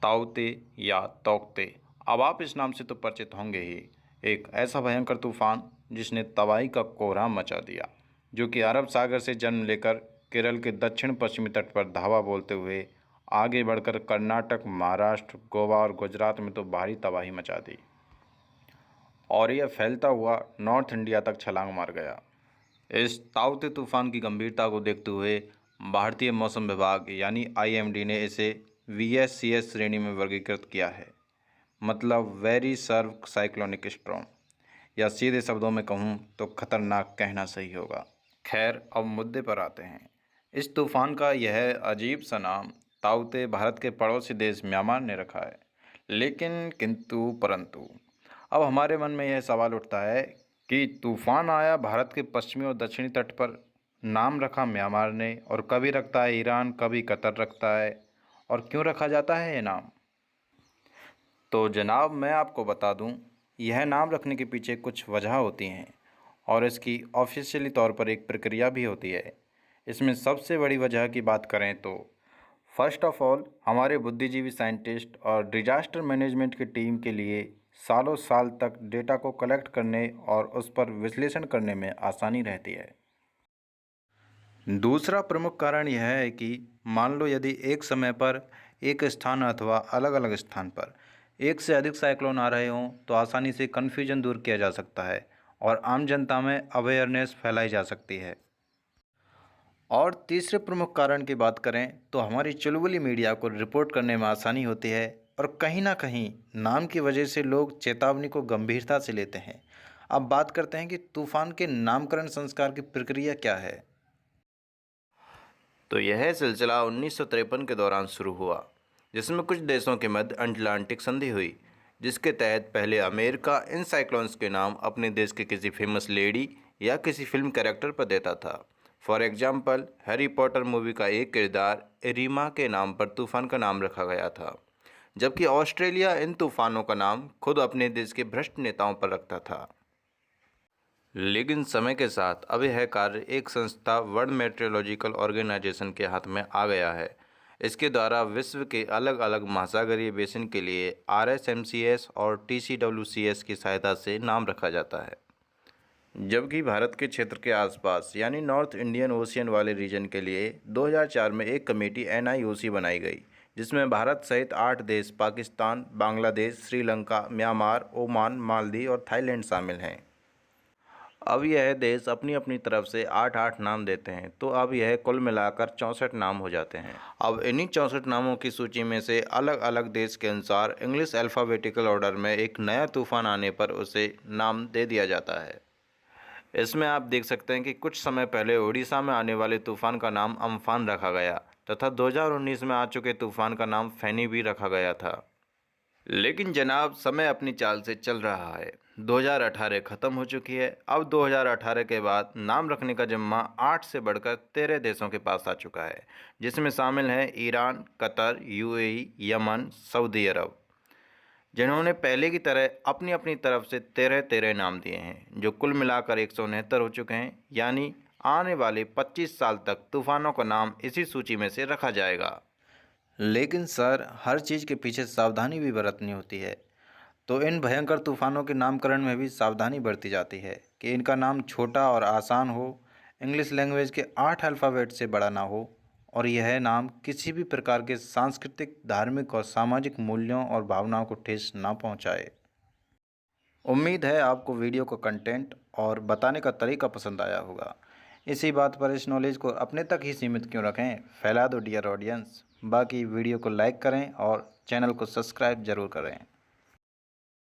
ताउते या तौकते। अब आप इस नाम से तो परिचित होंगे ही। एक ऐसा भयंकर तूफान जिसने तबाही का कोहराम मचा दिया, जो कि अरब सागर से जन्म लेकर केरल के दक्षिण पश्चिमी तट पर धावा बोलते हुए आगे बढ़कर कर्नाटक, महाराष्ट्र, गोवा और गुजरात में तो भारी तबाही मचा दी और यह फैलता हुआ नॉर्थ इंडिया तक छलांग मार गया। इस ताउते तूफान की गंभीरता को देखते हुए भारतीय मौसम विभाग यानी आईएमडी ने इसे VSCS श्रेणी में वर्गीकृत किया है, मतलब वेरी सर्व साइक्लोनिक स्टॉर्म, या सीधे शब्दों में कहूँ तो खतरनाक कहना सही होगा। खैर, अब मुद्दे पर आते हैं। इस तूफान का यह अजीब सा नाम ताउते भारत के पड़ोसी देश म्यांमार ने रखा है। लेकिन किंतु परंतु अब हमारे मन में यह सवाल उठता है कि तूफान आया भारत के पश्चिमी और दक्षिणी तट पर, नाम रखा म्यांमार ने, और कभी रखता है ईरान, कभी कतर रखता है, और क्यों रखा जाता है ये नाम? तो जनाब, मैं आपको बता दूं, यह नाम रखने के पीछे कुछ वजह होती हैं और इसकी ऑफिशियली तौर पर एक प्रक्रिया भी होती है। इसमें सबसे बड़ी वजह की बात करें तो फर्स्ट ऑफ ऑल हमारे बुद्धिजीवी साइंटिस्ट और डिजास्टर मैनेजमेंट की टीम के लिए सालों साल तक डेटा को कलेक्ट करने और उस पर विश्लेषण करने में आसानी रहती है। दूसरा प्रमुख कारण यह है कि मान लो यदि एक समय पर एक स्थान अथवा अलग अलग स्थान पर एक से अधिक साइक्लोन आ रहे हों तो आसानी से कन्फ्यूजन दूर किया जा सकता है और आम जनता में अवेयरनेस फैलाई जा सकती है। और तीसरे प्रमुख कारण की बात करें तो हमारी चुलबुली मीडिया को रिपोर्ट करने में आसानी होती है और कहीं ना कहीं नाम की वजह से लोग चेतावनी को गंभीरता से लेते हैं। अब बात करते हैं कि तूफान के नामकरण संस्कार की प्रक्रिया क्या है। तो यह सिलसिला 1953 के दौरान शुरू हुआ, जिसमें कुछ देशों के मध्य अटलांटिक संधि हुई, जिसके तहत पहले अमेरिका इन साइक्लोन्स के नाम अपने देश के किसी फेमस लेडी या किसी फिल्म कैरेक्टर पर देता था। For example, Harry Potter movie का एक किरदार एरिमा के नाम पर तूफान का नाम रखा गया था, जबकि ऑस्ट्रेलिया इन तूफानों का नाम खुद अपने देश के भ्रष्ट नेताओं पर रखता था। लेकिन समय के साथ अब यह कार्य एक संस्था वर्ल्ड मेट्रोलॉजिकल ऑर्गेनाइजेशन के हाथ में आ गया है। इसके द्वारा विश्व के अलग अलग महासागरीय बेसिन के लिए RSMCS और TCWCS की सहायता से नाम रखा जाता है, जबकि भारत के क्षेत्र के आसपास यानी नॉर्थ इंडियन ओशियन वाले रीजन के लिए 2004 में एक कमेटी NIOC बनाई गई, जिसमें भारत सहित 8 देश पाकिस्तान, बांग्लादेश, श्रीलंका, म्यांमार, ओमान, मालदीव और थाईलैंड शामिल हैं। अब यह देश अपनी अपनी तरफ से 8-8 नाम देते हैं, तो अब यह कुल मिलाकर 64 नाम हो जाते हैं। अब इन्हीं 64 नामों की सूची में से अलग अलग देश के अनुसार इंग्लिश अल्फ़ाबेटिकल ऑर्डर में एक नया तूफान आने पर उसे नाम दे दिया जाता है। इसमें आप देख सकते हैं कि कुछ समय पहले उड़ीसा में आने वाले तूफान का नाम अम्फान रखा गया तथा 2019 में आ चुके तूफान का नाम फैनी भी रखा गया था। लेकिन जनाब, समय अपनी चाल से चल रहा है। 2018 ख़त्म हो चुकी है। अब 2018 के बाद नाम रखने का जिम्मा 8 से बढ़कर 13 देशों के पास आ चुका है, जिसमें शामिल हैं Iran, Qatar, UAE, Yemen, Saudi Arab, जिन्होंने पहले की तरह अपनी अपनी तरफ से 13 नाम दिए हैं, जो कुल मिलाकर 169 हो चुके हैं। यानी आने वाले 25 साल तक तूफानों का नाम इसी सूची में से रखा जाएगा। लेकिन सर, हर चीज़ के पीछे सावधानी भी बरतनी होती है, तो इन भयंकर तूफानों के नामकरण में भी सावधानी बरती जाती है कि इनका नाम छोटा और आसान हो, इंग्लिश लैंग्वेज के 8 अल्फ़ाबेट से बड़ा ना हो, और यह नाम किसी भी प्रकार के सांस्कृतिक, धार्मिक और सामाजिक मूल्यों और भावनाओं को ठेस ना पहुंचाए। उम्मीद है आपको वीडियो का कंटेंट और बताने का तरीका पसंद आया होगा। इसी बात पर इस नॉलेज को अपने तक ही सीमित क्यों रखें, फैला दो डियर ऑडियंस। बाकी वीडियो को लाइक करें और चैनल को सब्सक्राइब ज़रूर करें।